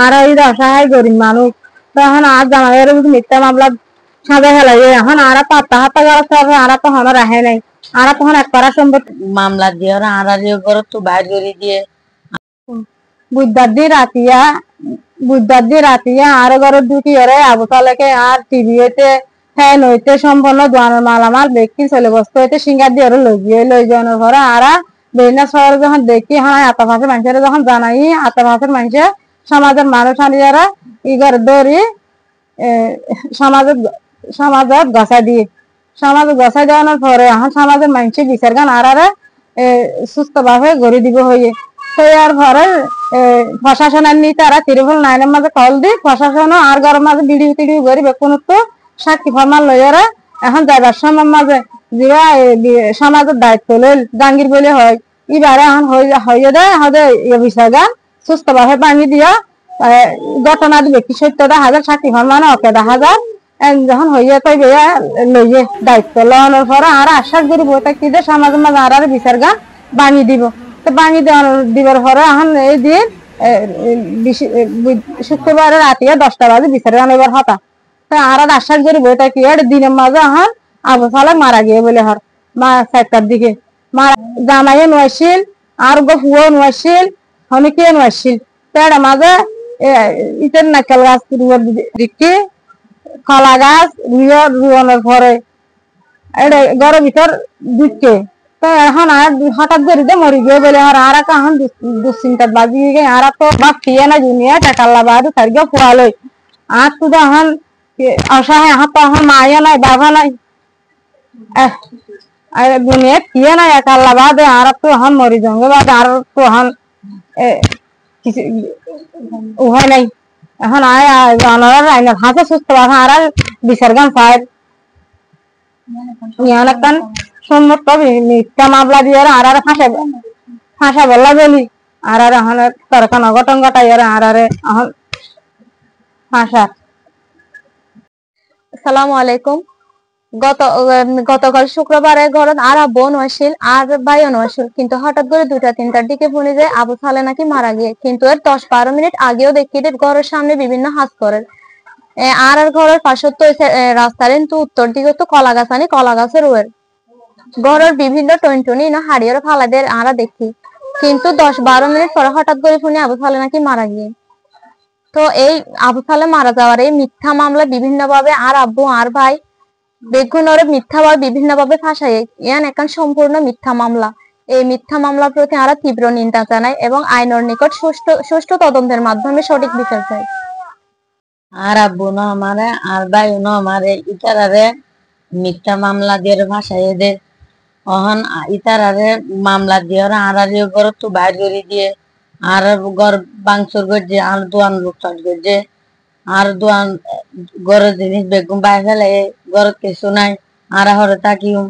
আর এই অসহায় গরিব মানুষ তখন আর জামাইয়ের মিথ্যা মামলা সাজা ফেলাই এখন আর পাত্তা হাত্তা করা আর তখন রাহে নাই আর তখন এক করা সম্ভব মামলা দিয়ে ওরা আর তো বাইর করে দিয়ে বুধবার দিয়ে রাতিয়া আর ঘর ঢুকি ওরে আবুতালেকে আর টিভি হইতে ফ্যান হইতে সম্পূর্ণ দোয়ানোর মালামাল ব্যক্তি চলে বস্তু হইতে সিঙ্গার দিয়ে ওরা লই যাওয়ানোর পরে আর বিভিন্ন শহরে যখন দেখি হ্যাঁ আতাফাশের মানুষের যখন জানাই আতাফাশের মানুষের সমাজের মানুষ আনিয়ারা ইগর দৌড়ি সমাজত গছাই দিয়ে সমাজত গছাই দেওয়ানোর পরে এখন সমাজের মানুষ বিচার গান আর সুস্থ ভাবে গড়ি দিব হইয়ে আর ঘরে প্রশাসনের নি তারা তিরুফল নাইনের মাঝে কল দি প্রশাসন আর ঘরের মাঝে বিড়ি টিড়ি গড়ি বেকুন তো সাক্ষী ফরমান লইয়ারা এখন যাইবার সময় মাঝে যিরা সমাজের দায়িত্ব লইল জাঙ্গির বলে হয় এবারে এখন হইয়ে দেয় হদে বিষয় গান সুস্থ ভাবে পানি দিয়া ঘটনা দিবে কি সত্য দেখা যায় সাক্ষী ফরমান ওকে দেখা যায় যখন হইয়া তাই বেয়া লইয়ে দায়িত্ব লওয়ানোর পরে আর আশ্বাস করি বই থাকি যে সমাজের মাঝে আর বিচার গান বাঙি দিব তো বাঙি দিবার পরে এখন এই দিন শুক্রবারের রাতে 10টা বাজে বিচার গান এবার হতা তো আর আশ্বাস করি বই থাকি দিনের মাঝে এখন আবু সালেক মারা গিয়ে বলে হর মা 4টার দিকে মারা জামাইয়ে নোয়াইছিল আর ফুয়ো নোয়াইছিল অনেকে নোয়াইছিল তার মাঝে ইটের নারকেল গাছ দিকে কলা গাছ রুয়ানোর পরে ঘরের ভিতর দিকে তো এখন আর হঠাৎ করে মরি গিয়ে বলে আর এখন দুশ্চিন্তার বাজি গিয়ে আর তো বাপ ফিয়ে না জুনিয়া টাকাল্লা বাদু তার গিয়ে ফুয়ালই আর তো এখন অসহায় এখন তো এখন মাইয়া নাই বাবা নাই দুনিয়া ফিয়ে নাই একাল্লা বাদে আর তো এখন মরি জঙ্গে বাদে আর তো এখন কিছু উহাই নাই এখন আইনের হাতে সুস্থ আর বিচার গান পায় ইয়ান সম্মত মিথ্যা মামলা দিয়ে আর ফাঁসা বললা বলি আর এখন তরকান অঘটন ঘটাই আর এখন ফাঁসা। আসসালামু আলাইকুম। গতকাল শুক্রবারে ঘরত আর বোন আসছিল আর ভাইও আসছিল, কিন্তু হঠাৎ করে 2টা-3টার দিকে শুনি যে আবু সালে নাকি মারা গিয়ে, কিন্তু এর 10-12 মিনিট আগেও দেখি ঘরের সামনে বিভিন্ন হাজ করে আর ঘরের পাশে তো রাস্তার কিন্তু উত্তর দিকে তো কলা গাছ আনি কলা গাছের ওয়ের ঘরের বিভিন্ন টনটনি না হাড়িয়ে ফালাদের আরা দেখি, কিন্তু 10-12 মিনিট পরে হঠাৎ করে শুনি আবু সালে নাকি মারা গিয়ে। তো এই আবু সালে মারা যাওয়ার এই মিথ্যা মামলা বিভিন্ন ভাবে আর আব্বু আর ভাই বেগুন ওরে মিথ্যা ভাবে বিভিন্ন ভাবে ফাঁসাই ইয়ান এখন সম্পূর্ণ মিথ্যা মামলা। এই মিথ্যা মামলার প্রতি আমরা তীব্র নিন্দা জানাই এবং আইনের নিকট সুষ্ঠু তদন্তের মাধ্যমে সঠিক বিচার চাই। আর আব্বু না আমারে আর ভাই না আমারে ইতারারে মিথ্যা মামলা দিয়ে ভাষায় দে অহন ইতারারে মামলা দিয়ে ওরা আর ঘর তো বাইর করে দিয়ে আর ঘর বাংসুর করছে আর দোয়ান লুকসাট করছে আর দোয়ান ঘরের জিনিস বেগুন বাইর ফেলে ঘর কিছু নাই আর হরে থাকিও